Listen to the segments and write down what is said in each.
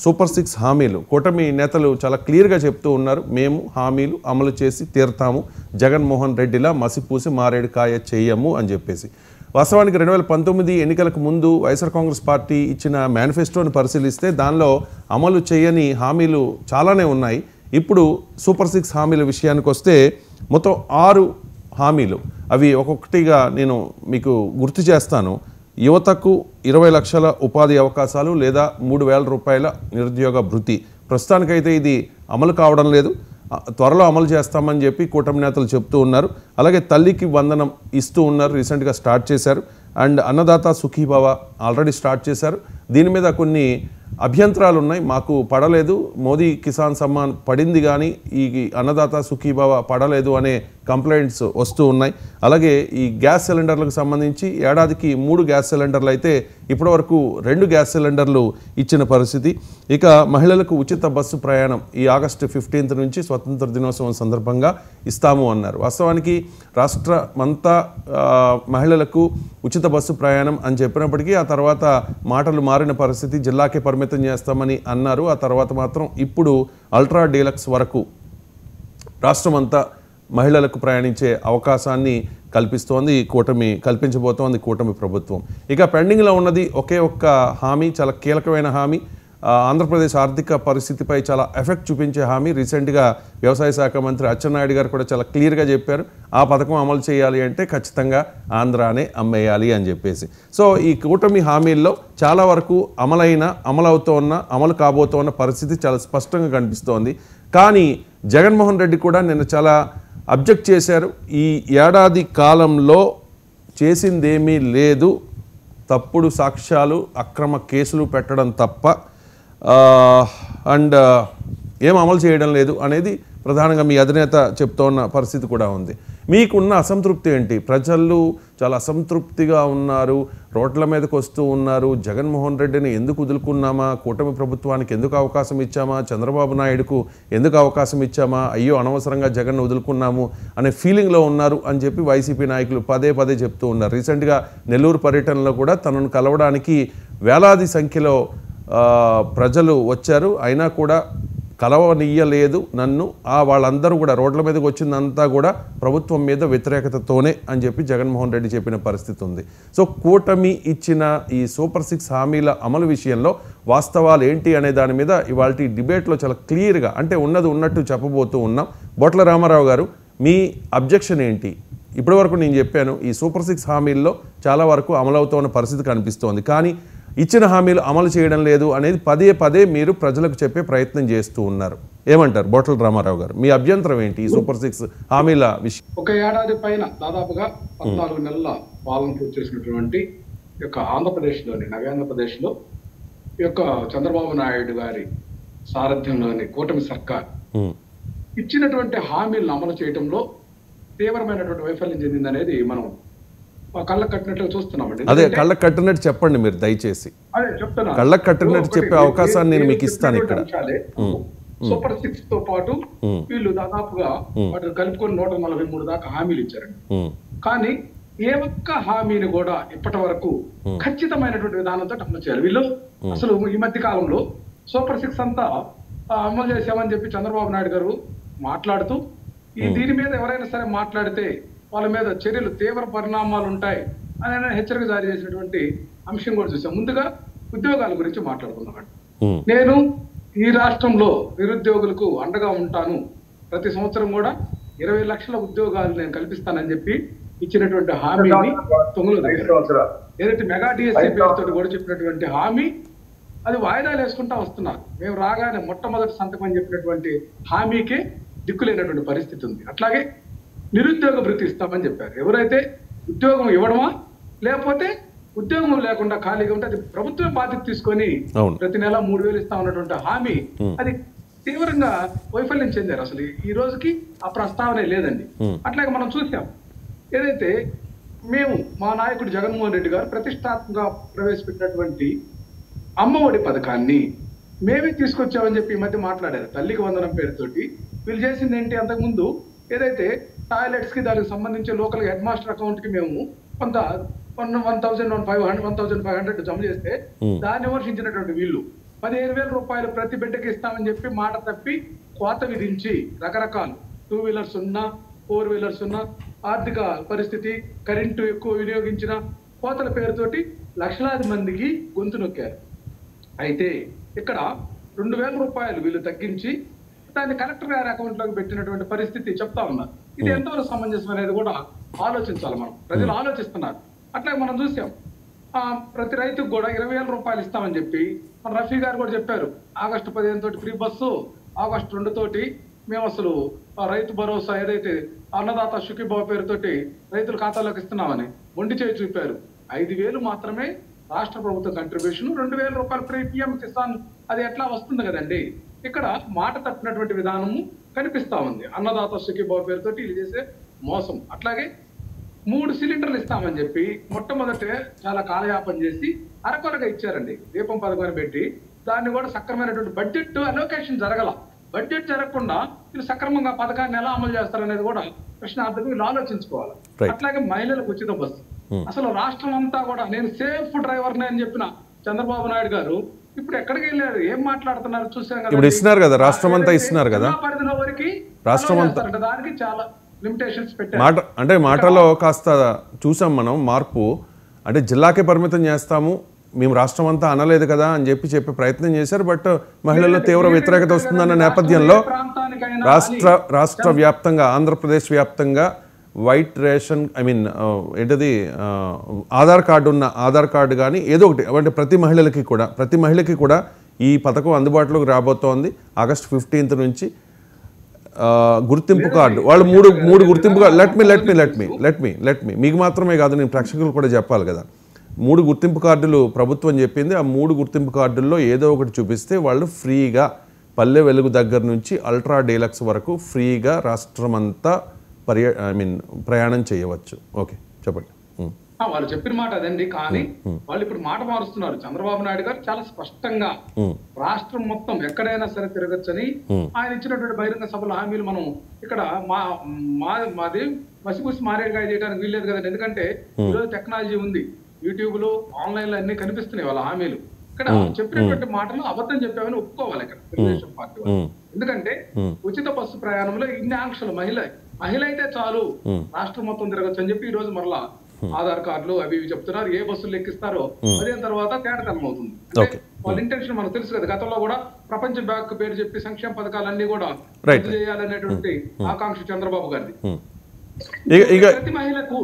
Super 6 హామీలు కూటమి నేతలు చాలా క్లియర్గా చెప్తూ ఉన్నారు. మేము హామీలు అమలు చేసి తీరుతాము, జగన్మోహన్ రెడ్డిలా మసిపూసి మారేడు కాయ చేయము అని చెప్పేసి. వాస్తవానికి 2019 ఎన్నికలకు ముందు వైఎస్ఆర్ కాంగ్రెస్ పార్టీ ఇచ్చిన మేనిఫెస్టోని పరిశీలిస్తే దానిలో అమలు చేయని హామీలు చాలానే ఉన్నాయి. ఇప్పుడు సూపర్ 6 హామీల విషయానికి వస్తే మొత్తం 6 హామీలు. అవి ఒక్కొక్కటిగా నేను మీకు గుర్తు చేస్తాను. యువతకు 20 లక్షల ఉపాధి అవకాశాలు లేదా 3,000 రూపాయల నిరుద్యోగ భృతి. ప్రస్తుతానికైతే ఇది అమలు కావడం లేదు, త్వరలో అమలు చేస్తామని చెప్పి కూటమి నేతలు చెప్తూ ఉన్నారు. అలాగే తల్లికి వందనం ఇస్తూ ఉన్నారు, రీసెంట్గా స్టార్ట్ చేశారు. And Annadata Sukhibhava already start చేశారు. దీని మీద కొన్ని అభ్యంతరాలు ఉన్నాయి. మాకు పడలేదు, మోదీ కిసాన్ సమ్మాన్ పడింది కానీ ఈ అన్నదాత సుఖీభవ పడలేదు అనే కంప్లైంట్స్ వస్తూ ఉన్నాయి. అలాగే ఈ గ్యాస్ సిలిండర్లకు సంబంధించి ఏడాదికి 3 గ్యాస్ సిలిండర్లు అయితే ఇప్పటివరకు 2 గ్యాస్ సిలిండర్లు ఇచ్చిన పరిస్థితి. ఇక మహిళలకు ఉచిత బస్సు ప్రయాణం ఈ ఆగస్టు 15 నుంచి స్వతంత్ర దినోత్సవం సందర్భంగా ఇస్తాము అన్నారు. వాస్తవానికి రాష్ట్రమంతా మహిళలకు ఉచిత బస్సు ప్రయాణం అని చెప్పినప్పటికీ ఆ తర్వాత మాటలు మారిన పరిస్థితి, జిల్లాకే పరిమితం చేస్తామని అన్నారు. ఆ తర్వాత మాత్రం ఇప్పుడు అల్ట్రా డీలక్స్ వరకు రాష్ట్రమంతా మహిళలకు ప్రయాణించే అవకాశాన్ని కల్పించబోతోంది కూటమి ప్రభుత్వం. ఇక పెండింగ్లో ఉన్నది ఒకే ఒక్క హామీ, చాలా కీలకమైన హామీ, ఆంధ్రప్రదేశ్ ఆర్థిక పరిస్థితిపై చాలా ఎఫెక్ట్ చూపించే హామీ. రీసెంట్గా వ్యవసాయ శాఖ మంత్రి అచ్చెన్నాయుడు గారు కూడా చాలా క్లియర్గా చెప్పారు, ఆ పథకం అమలు చేయాలి అంటే ఖచ్చితంగా ఆంధ్రానే అమ్మేయాలి అని చెప్పేసి. సో ఈ కూటమి హామీల్లో చాలా వరకు అమలు కాబోతున్న పరిస్థితి చాలా స్పష్టంగా కనిపిస్తోంది. కానీ జగన్మోహన్ రెడ్డి కూడా నిన్న చాలా అబ్జెక్ట్ చేశారు. ఈ ఏడాది కాలంలో చేసిందేమీ లేదు, తప్పుడు సాక్ష్యాలు అక్రమ కేసులు పెట్టడం తప్ప అండ్ ఏం అమలు చేయడం లేదు అనేది ప్రధానంగా మీ అధినేత చెప్తోన్న పరిస్థితి కూడా ఉంది. మీకున్న అసంతృప్తి ఏంటి? ప్రజలు చాలా అసంతృప్తిగా ఉన్నారు, రోడ్ల మీదకి వస్తూ ఉన్నారు. జగన్మోహన్ రెడ్డిని ఎందుకు వదులుకున్నామా, కూటమి ప్రభుత్వానికి ఎందుకు అవకాశం ఇచ్చామా, చంద్రబాబు నాయుడుకు ఎందుకు అవకాశం ఇచ్చామా, అయ్యో అనవసరంగా జగన్ వదులుకున్నాము అనే ఫీలింగ్లో ఉన్నారు అని చెప్పి వైసీపీ నాయకులు పదే పదే చెప్తూ ఉన్నారు. రీసెంట్గా నెల్లూరు పర్యటనలో కూడా తనను కలవడానికి వేలాది సంఖ్యలో ప్రజలు వచ్చారు, అయినా కూడా కలవనీయలేదు నన్ను. వాళ్ళందరూ కూడా రోడ్ల మీదకి వచ్చిందంతా కూడా ప్రభుత్వం మీద వ్యతిరేకతతోనే అని చెప్పి జగన్మోహన్ రెడ్డి చెప్పిన పరిస్థితి ఉంది. సో కూటమి ఇచ్చిన ఈ సూపర్ 6 హామీల అమలు విషయంలో వాస్తవాలు ఏంటి అనే దాని మీద ఇవాళ డిబేట్లో చాలా క్లియర్గా, అంటే ఉన్నది ఉన్నట్టు చెప్పబోతూ ఉన్నాం. బొట్ల రామారావు గారు, మీ అబ్జెక్షన్ ఏంటి? ఇప్పటివరకు నేను చెప్పాను, ఈ సూపర్ 6 హామీల్లో చాలా వరకు అమలవుతున్న పరిస్థితి కనిపిస్తోంది, కానీ ఇచ్చిన హామీలు అమలు చేయడం లేదు అనేది పదే పదే మీరు ప్రజలకు చెప్పే ప్రయత్నం చేస్తూ ఉన్నారు. ఏమంటారు బొట్ల రామారావు గారు, మీ అభ్యంతరం ఏంటి ఈ సూపర్ 6 హామీల విషయం? ఒక ఏడాది పైన దాదాపుగా 14 నెలల పాలన పూర్తి చేసినటువంటి యొక్క ఆంధ్రప్రదేశ్లోని నవ్యాంధ్రప్రదేశ్లో ఈ యొక్క చంద్రబాబు నాయుడు గారి సారథ్యంలోని కూటమి సర్కార్ ఇచ్చినటువంటి హామీలను అమలు చేయడంలో తీవ్రమైనటువంటి వైఫల్యం చెందిందనేది మనం కళ్ళకు కట్టినట్లుగా చూస్తున్నామండి. అదే కళ్ళకు కట్టినట్టు చెప్పండి మీరు దయచేసి. అదే చెప్తున్నా, కళ్ళకు కట్టినట్టు చెప్పే అవకాశాన్ని నేను మీకు ఇస్తాను. ఇక్కడ సూపర్ 6 తో పాటు వీళ్ళు దాదాపుగా వాటిని కలుపుకొని 143 దాకా హామీలు ఇచ్చారండి. కానీ ఏ ఒక్క హామీని కూడా ఇప్పటి వరకు ఖచ్చితమైనటువంటి విధానంతో అమలు చేయాలి. వీళ్ళు అసలు ఈ మధ్య కాలంలో సూపర్ 6 అంతా అమలు చేసామని చెప్పి చంద్రబాబు నాయుడు గారు మాట్లాడుతూ దీని మీద ఎవరైనా సరే మాట్లాడితే వాళ్ళ మీద చర్యలు తీవ్ర పరిణామాలు ఉంటాయి అని హెచ్చరిక జారీ చేసినటువంటి అంశం కూడా చూసాం. ముందుగా ఉద్యోగాల గురించి మాట్లాడుకున్నామండి. నేను ఈ రాష్ట్రంలో నిరుద్యోగులకు అండగా ఉంటాను, ప్రతి సంవత్సరం కూడా 20 లక్షల ఉద్యోగాలు నేను కల్పిస్తానని చెప్పి ఇచ్చినటువంటి హామీని ఏదైతే మెగా డిఎస్సీ పేరుతో కూడా చెప్పినటువంటి హామీ అది వాయిదాలు వేసుకుంటా వస్తున్నారు. మేము రాగానే మొట్టమొదటి సంతకం అని చెప్పినటువంటి హామీకే దిక్కులేనటువంటి పరిస్థితి ఉంది. అట్లాగే నిరుద్యోగ భృతి ఇస్తామని చెప్పారు. ఎవరైతే ఉద్యోగం ఇవ్వడమా లేకపోతే ఉద్యోగం లేకుండా ఖాళీగా ఉంటే అది ప్రభుత్వం బాధ్యత తీసుకొని ప్రతి నెల 3,000 ఇస్తా ఉన్నటువంటి హామీ అది తీవ్రంగా వైఫల్యం చెందారు. అసలు ఈ రోజుకి ఆ ప్రస్తావనే లేదండి. అట్లాగే మనం చూసాం, ఏదైతే మేము మా నాయకుడు జగన్మోహన్ రెడ్డి గారు ప్రతిష్టాత్మకంగా ప్రవేశపెట్టినటువంటి అమ్మఒడి పథకాన్ని మేమే తీసుకొచ్చామని చెప్పి ఈ మధ్య మాట్లాడారు. తల్లికి వందనం పేరుతోటి వీళ్ళు చేసింది ఏంటి, అంతకుముందు ఏదైతే టాయిలెట్స్ కి దానికి సంబంధించి లోకల్ హెడ్ మాస్టర్ అకౌంట్ కి మేము కొంత 1,500 జమ చేస్తే దాన్ని విమర్శించినటువంటి వీళ్ళు 15,000 రూపాయలు ప్రతి బిడ్డకి ఇస్తామని చెప్పి మాట తప్పి కోత విధించి రకరకాలు 2 వీలర్స్ ఉన్నా 4 వీలర్స్ ఉన్నా ఆర్థిక పరిస్థితి కరెంటు ఎక్కువ వినియోగించిన కోతల పేరుతోటి లక్షలాది మందికి గొంతు నొక్కారు. అయితే ఇక్కడ 2,000 రూపాయలు వీళ్ళు తగ్గించి దాన్ని కలెక్టర్ గారి అకౌంట్ లోకి పెట్టినటువంటి పరిస్థితి చెప్తా ఉన్నారు. ఇది ఎంతవరకు సమంజసం అనేది కూడా ఆలోచించాలి. మనం ప్రజలు ఆలోచిస్తున్నారు. అట్లాగే మనం చూసాం ప్రతి రైతుకు కూడా 20,000 రూపాయలు ఇస్తామని చెప్పి మన రఫీ గారు కూడా చెప్పారు. ఆగస్టు 15 తోటి ఫ్రీ బస్సు, ఆగస్టు 2 తోటి మేము అసలు రైతు భరోసా ఏదైతే అన్నదాత సుఖీభావ పేరుతోటి రైతుల ఖాతాలోకి ఇస్తున్నామని మొండి చేయి చూపారు. 5,000 మాత్రమే రాష్ట్ర ప్రభుత్వ కంట్రిబ్యూషన్, 2,000 రూపాయలు ఫ్రీ పిఎం కిసాన్, అది ఎట్లా వస్తుంది కదండి. ఇక్కడ మాట తప్పినటువంటి విధానము కనిపిస్తా ఉంది. అన్నదాత సుఖీభావ పేరుతోటి ఇది చేసే మోసం. అట్లాగే 3 సిలిండర్లు ఇస్తామని చెప్పి మొట్టమొదటే చాలా కాలయాపన చేసి అరకొరగా ఇచ్చారండి. దీపం పథకాన్ని పెట్టి దాన్ని కూడా సక్రమైనటువంటి బడ్జెట్ అలోకేషన్ జరగల. బడ్జెట్ జరగకుండా వీళ్ళు సక్రమంగా పథకాన్ని ఎలా అమలు చేస్తారనేది కూడా ప్రశ్నార్థకం వీళ్ళు ఆలోచించుకోవాలి. అట్లాగే మహిళలకు ఉచిత బస్సు, అసలు రాష్ట్రం అంతా కూడా నేను సేఫ్ డ్రైవర్ని అని చెప్పిన చంద్రబాబు నాయుడు గారు ఇప్పుడు ఎక్కడికి వెళ్ళారు, ఏం మాట్లాడుతున్నారు చూసాం కదా. ఇప్పుడు ఇస్తున్నారు కదా, రాష్ట్రం అంతా ఇస్తున్నారు కదా, పరిధిలో వరకు రాష్ట్రం అంతా. దానికి చాలా లిమిటేషన్స్ పెట్టారు. అంటే మాటలో కాస్త చూసాం మనం మార్పు. అంటే జిల్లాకే పరిమితం చేస్తాము, మేము రాష్ట్రం అంతా అనలేదు కదా అని చెప్పే ప్రయత్నం చేశారు. బట్ మహిళల్లో తీవ్ర వ్యతిరేకత వస్తుందన్న నేపథ్యంలో రాష్ట్ర వ్యాప్తంగా, ఆంధ్రప్రదేశ్ వ్యాప్తంగా వైట్ రేషన్, ఏంటది ఆధార్ కార్డు ఉన్న ఆధార్ కార్డు కానీ ఏదో ఒకటి, అంటే ప్రతి మహిళకి కూడా ఈ పథకం అందుబాటులోకి రాబోతోంది. ఆగస్టు 15 నుంచి గుర్తింపు కార్డు, వాళ్ళు మూడు గుర్తింపు కార్డు. లెట్ మీ మీకు మాత్రమే కాదు, నేను ప్రేక్షకులు కూడా చెప్పాలి కదా. 3 గుర్తింపు కార్డులు ప్రభుత్వం చెప్పింది. ఆ 3 గుర్తింపు కార్డుల్లో ఏదో ఒకటి చూపిస్తే వాళ్ళు ఫ్రీగా పల్లె వెలుగు దగ్గర నుంచి అల్ట్రా డీలక్స్ వరకు ఫ్రీగా రాష్ట్రమంతా ప్రయాణం చేయవచ్చు. ఓకే, చెప్పండి. వాళ్ళు చెప్పిన మాట అదండి. కానీ వాళ్ళు ఇప్పుడు మాట మారుస్తున్నారు. చంద్రబాబు నాయుడు గారు చాలా స్పష్టంగా రాష్ట్రం మొత్తం ఎక్కడైనా సరే తిరగచ్చని ఆయన ఇచ్చినటువంటి బహిరంగ సభల హామీలు మనం ఇక్కడ మాది మసిపూసి మారేడుగా చేయడానికి వీల్లేదు కదండి. ఎందుకంటే ఈరోజు టెక్నాలజీ ఉంది, యూట్యూబ్ లో ఆన్లైన్ లో అన్ని కనిపిస్తున్నాయి వాళ్ళ హామీలు. ఇక్కడ చెప్పినటువంటి మాటలు అబద్ధం చెప్పామని ఒప్పుకోవాలి ఇక్కడ తెలుగుదేశం పార్టీ వాళ్ళు. ఎందుకంటే ఉచిత బస్సు ప్రయాణంలో ఇన్ని ఆంక్షలు, మహిళ అయితే చాలు రాష్ట్రం మొత్తం తిరగచ్చు అని చెప్పి ఈ రోజు మరలా ఆధార్ కార్డులు అవి ఇవి చెప్తున్నారు. ఏ బస్సులు లెక్కిస్తారో అదే తర్వాత తేటతనం అవుతుంది. వాళ్ళ ఇంటెన్షన్ మనకు తెలుసు కదా. గతంలో కూడా ప్రపంచ బ్యాంక్ పేరు చెప్పి సంక్షేమ పథకాలన్నీ కూడా రద్దు చేయాలనేటువంటి ఆకాంక్ష చంద్రబాబు గారిది. ప్రతి మహిళకు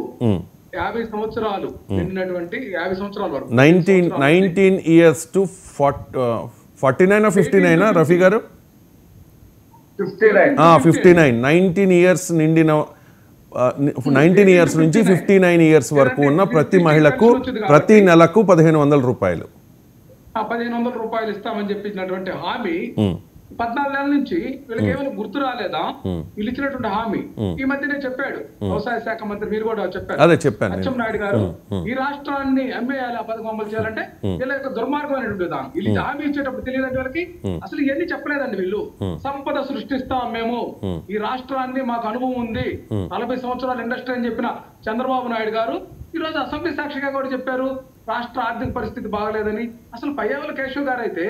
50 సంవత్సరాలు నిండినటువంటి 50 సంవత్సరాల వరకు 19 years to 49 or 59 రఫీ గారు 59 19 years నిండిన 19 years నుంచి 59 years వరకు ఉన్న ప్రతి మహిళకు ప్రతి నెలకు 1,500 రూపాయలు 1,500 రూపాయలు ఇస్తామని చెప్పినటువంటి హామీ 14 నెలల నుంచి వీళ్ళకి ఏమైనా గుర్తు రాలేదా? వీళ్ళు ఇచ్చినటువంటి హామీ ఈ మధ్యనే చెప్పాడు వ్యవసాయ శాఖ మంత్రి, మీరు కూడా చెప్పారు అచ్చెన్నాయుడు గారు, ఈ రాష్ట్రాన్ని అమ్మేయాలి, ఆ పథకం అమలు చేయాలంటే వీళ్ళ యొక్క దుర్మార్గమైనటువంటి విధానం. వీళ్ళు హామీ ఇచ్చేటప్పుడు తెలియదండి వాళ్ళకి, అసలు ఇవన్నీ చెప్పలేదండి. వీళ్ళు సంపద సృష్టిస్తాం మేము, ఈ రాష్ట్రాన్ని మాకు అనుభవం ఉంది, 40 సంవత్సరాల ఇండస్ట్రీ అని చెప్పిన చంద్రబాబు నాయుడు గారు ఈ రోజు అసెంబ్లీ సాక్షిగా కూడా చెప్పారు రాష్ట్ర ఆర్థిక పరిస్థితి బాగలేదని. అసలు పయ్యావుల కేశవ్ గారు అయితే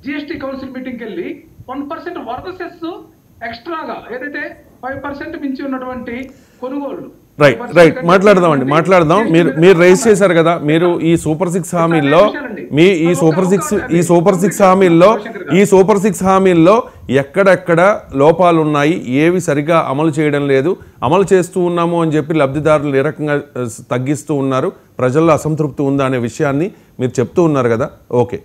జిఎస్టీ కౌన్సిల్ మీటింగ్కి వెళ్ళి 1% వరద సెస్ ఎక్స్ట్రాగా ఏదైతే 5% మించి ఉన్నటువంటి కొనుగోళ్లు. రైట్ మాట్లాడదాం. మీరు రైజ్ చేశారు కదా, మీరు ఈ సూపర్ 6 హామీల్లో ఈ సూపర్ సిక్స్ హామీల్లో ఎక్కడెక్కడ లోపాలు ఉన్నాయి, ఏవి సరిగా అమలు చేయడం లేదు, అమలు చేస్తూ ఉన్నాము అని చెప్పి లబ్ధిదారులు ఏ రకంగా తగ్గిస్తూ ఉన్నారు, ప్రజల్లో అసంతృప్తి ఉందా అనే విషయాన్ని మీరు చెప్తూ ఉన్నారు కదా. ఓకే,